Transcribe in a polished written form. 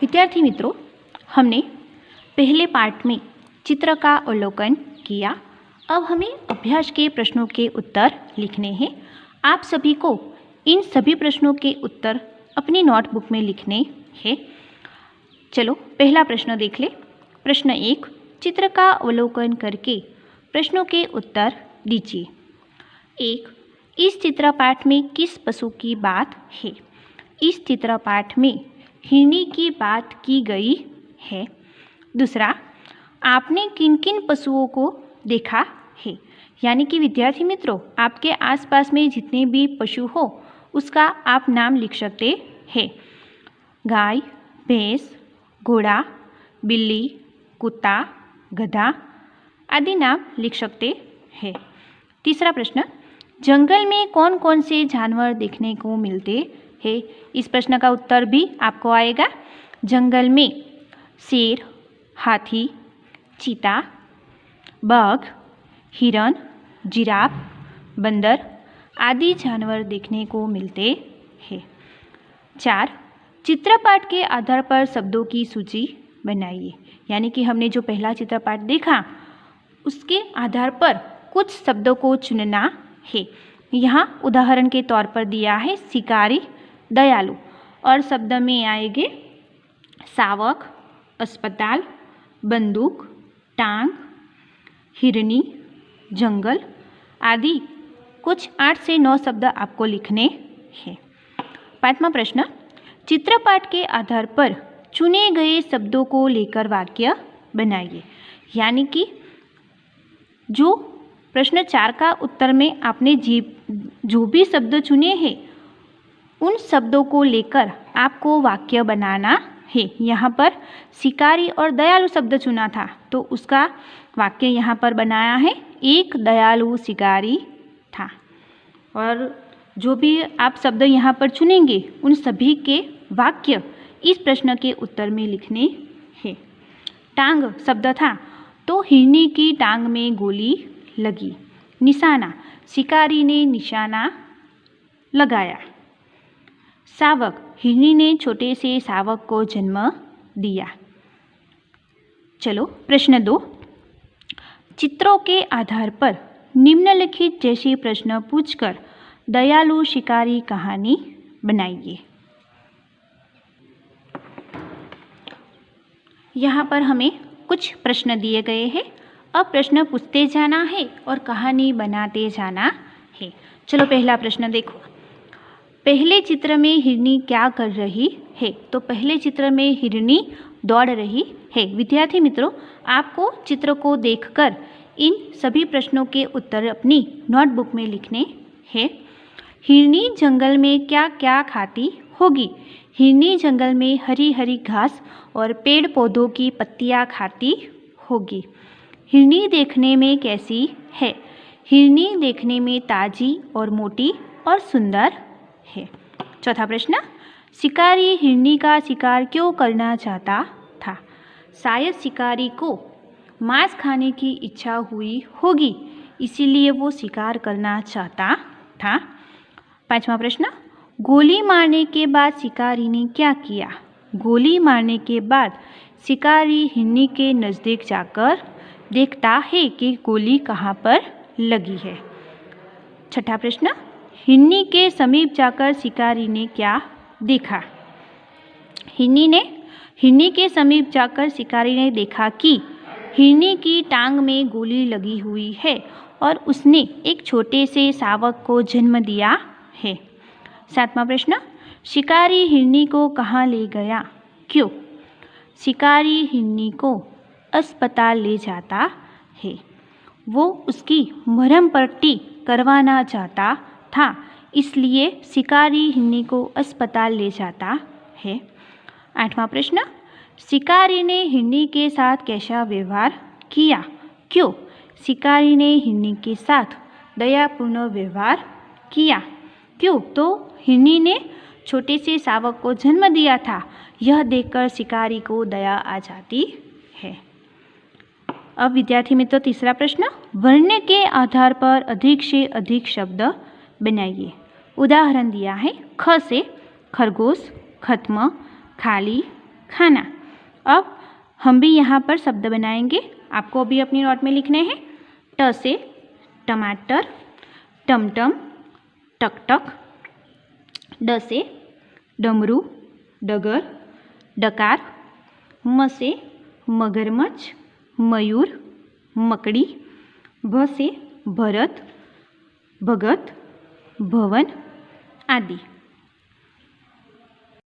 विद्यार्थी मित्रों, हमने पहले पार्ट में चित्र का अवलोकन किया। अब हमें अभ्यास के प्रश्नों के उत्तर लिखने हैं। आप सभी को इन सभी प्रश्नों के उत्तर अपनी नोटबुक में लिखने हैं। चलो पहला प्रश्न देख ले। प्रश्न 1, चित्र का अवलोकन करके प्रश्नों के उत्तर दीजिए। 1, इस चित्रपाठ में किस पशु की बात है? इस चित्रपाठ में हिरनी की बात की गई है। दूसरा, आपने किन किन पशुओं को देखा है? यानी कि विद्यार्थी मित्रों, आपके आसपास में जितने भी पशु हो उसका आप नाम लिख सकते हैं। गाय, भैंस, घोड़ा, बिल्ली, कुत्ता, गधा आदि नाम लिख सकते हैं। तीसरा प्रश्न, जंगल में कौन कौन से जानवर देखने को मिलते हैं? इस प्रश्न का उत्तर भी आपको आएगा। जंगल में शेर, हाथी, चीता, बाघ, हिरण, जिराफ, बंदर आदि जानवर देखने को मिलते हैं। 4, चित्रपाठ के आधार पर शब्दों की सूची बनाइए। यानी कि हमने जो पहला चित्रपाठ देखा उसके आधार पर कुछ शब्दों को चुनना है। यहाँ उदाहरण के तौर पर दिया है शिकारी, दयालु, और शब्द में आएंगे शावक, अस्पताल, बंदूक, टांग, हिरनी, जंगल आदि कुछ 8 से 9 शब्द आपको लिखने हैं। 5वां प्रश्न, चित्रपाठ के आधार पर चुने गए शब्दों को लेकर वाक्य बनाइए। यानी कि जो प्रश्न 4 का उत्तर में आपने जो भी शब्द चुने हैं उन शब्दों को लेकर आपको वाक्य बनाना है। यहाँ पर शिकारी और दयालु शब्द चुना था तो उसका वाक्य यहाँ पर बनाया है, एक दयालु शिकारी था। और जो भी आप शब्द यहाँ पर चुनेंगे उन सभी के वाक्य इस प्रश्न के उत्तर में लिखने हैं। टांग शब्द था तो हिरनी की टांग में गोली लगी। निशाना, शिकारी ने निशाना लगाया। शावक, हिरनी ने छोटे से शावक को जन्म दिया। चलो प्रश्न 2, चित्रों के आधार पर निम्नलिखित जैसे प्रश्न पूछकर दयालु शिकारी कहानी बनाइए। यहाँ पर हमें कुछ प्रश्न दिए गए हैं। अब प्रश्न पूछते जाना है और कहानी बनाते जाना है। चलो पहला प्रश्न देखो। पहले चित्र में हिरनी क्या कर रही है? तो पहले चित्र में हिरनी दौड़ रही है। विद्यार्थी मित्रों, आपको चित्र को देखकर इन सभी प्रश्नों के उत्तर अपनी नोटबुक में लिखने हैं। हिरनी जंगल में क्या क्या खाती होगी? हिरनी जंगल में हरी हरी घास और पेड़ पौधों की पत्तियां खाती होगी। हिरनी देखने में कैसी है? हिरनी देखने में ताजी और मोटी और सुंदर है। चौथा प्रश्न, शिकारी हिरनी का शिकार क्यों करना चाहता था? शायद शिकारी को मांस खाने की इच्छा हुई होगी, इसीलिए वो शिकार करना चाहता था। 5वां प्रश्न, गोली मारने के बाद शिकारी ने क्या किया? गोली मारने के बाद शिकारी हिरनी के नज़दीक जाकर देखता है कि गोली कहाँ पर लगी है। 6ठा प्रश्न, हिरनी के समीप जाकर शिकारी ने क्या देखा? हिरनी के समीप जाकर शिकारी ने देखा कि हिरनी की टांग में गोली लगी हुई है और उसने एक छोटे से शावक को जन्म दिया है। 7वां प्रश्न, शिकारी हिरनी को कहाँ ले गया? क्यों? शिकारी हिरनी को अस्पताल ले जाता है। वो उसकी मरहम पट्टी करवाना चाहता था, इसलिए शिकारी हिरनी को अस्पताल ले जाता है। 8वां प्रश्न, शिकारी ने हिरनी के साथ कैसा व्यवहार किया? क्यों? शिकारी ने हिरनी के साथ दयापूर्ण व्यवहार किया। क्यों? तो हिरनी ने छोटे से शावक को जन्म दिया था। यह देखकर शिकारी को दया आ जाती है। अब विद्यार्थी मित्रों तीसरा प्रश्न, वर्ण के आधार पर अधिक से अधिक शब्द बनाइए। उदाहरण दिया है ख से खरगोश, खत्म, खाली, खाना। अब हम भी यहाँ पर शब्द बनाएंगे, आपको भी अपनी नोट में लिखने हैं। ट से टमाटर, टमटम, टकटक। ड से डमरू, डगर, डकार। म से मगरमच्छ, मयूर, मकड़ी। भ से भरत, भगत, भवन आदि।